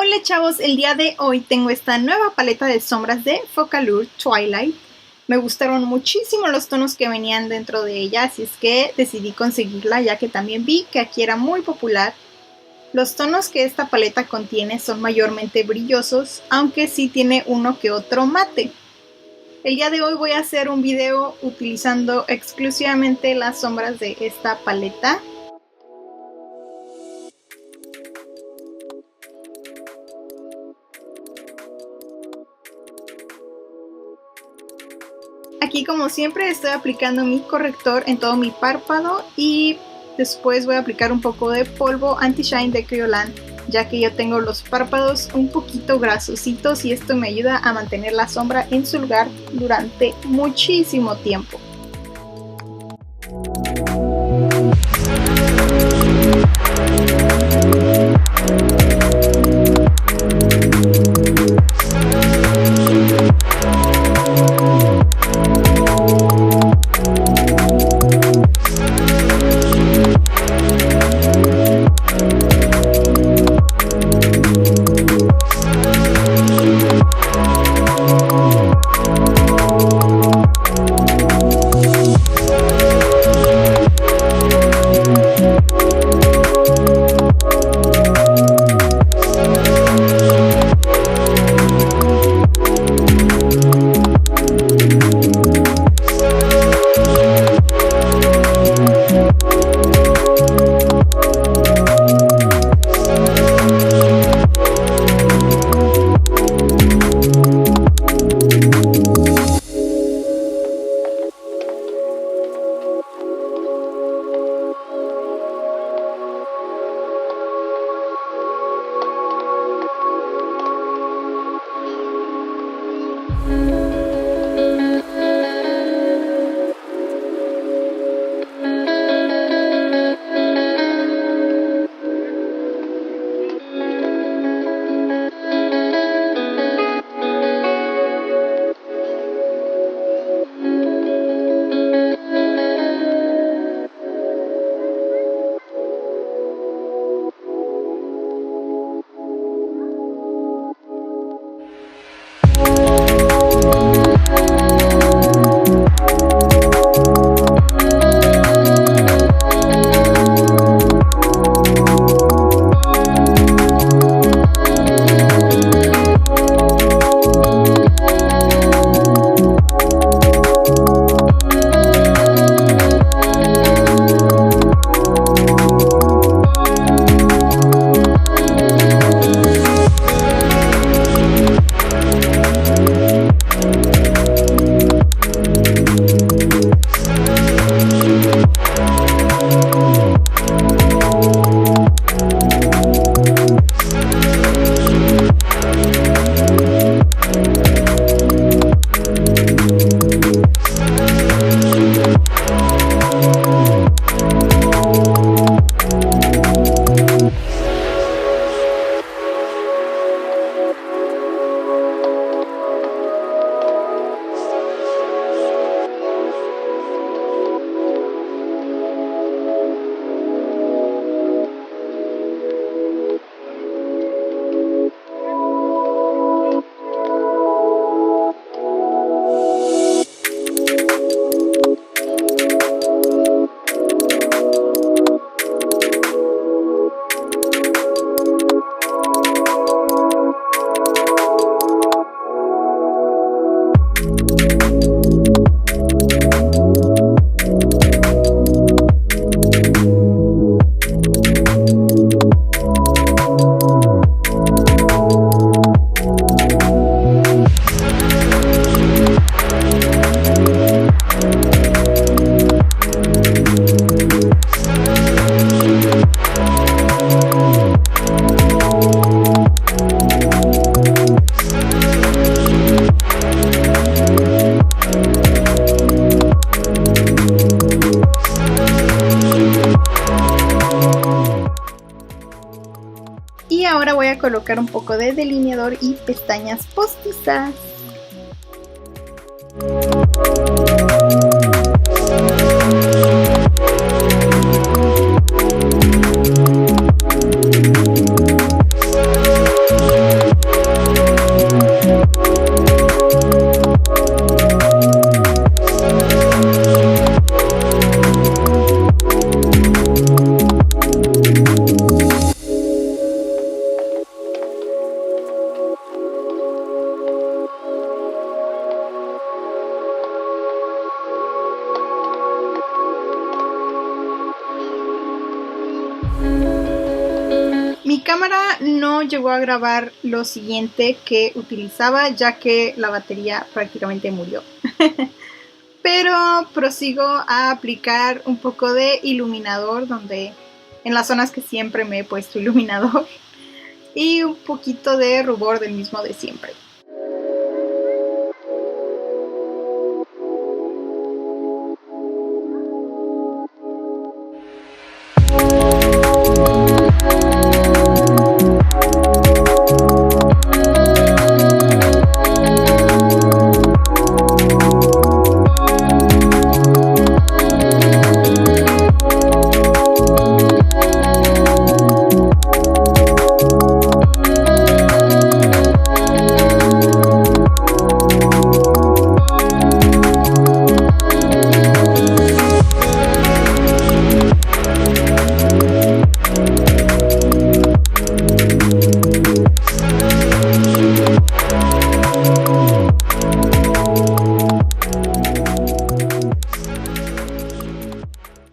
Hola chavos, el día de hoy tengo esta nueva paleta de sombras de Focallure Twilight. Me gustaron muchísimo los tonos que venían dentro de ella, así es que decidí conseguirla ya que también vi que aquí era muy popular. Los tonos que esta paleta contiene son mayormente brillosos, aunque sí tiene uno que otro mate. El día de hoy voy a hacer un video utilizando exclusivamente las sombras de esta paleta. Aquí como siempre estoy aplicando mi corrector en todo mi párpado y después voy a aplicar un poco de polvo anti-shine de Kryolan, ya que yo tengo los párpados un poquito grasositos y esto me ayuda a mantener la sombra en su lugar durante muchísimo tiempo. Y ahora voy a colocar un poco de delineador y pestañas postizas. Mi cámara no llegó a grabar lo siguiente que utilizaba, ya que la batería prácticamente murió. Pero prosigo a aplicar un poco de iluminador en las zonas que siempre me he puesto iluminador y un poquito de rubor del mismo de siempre.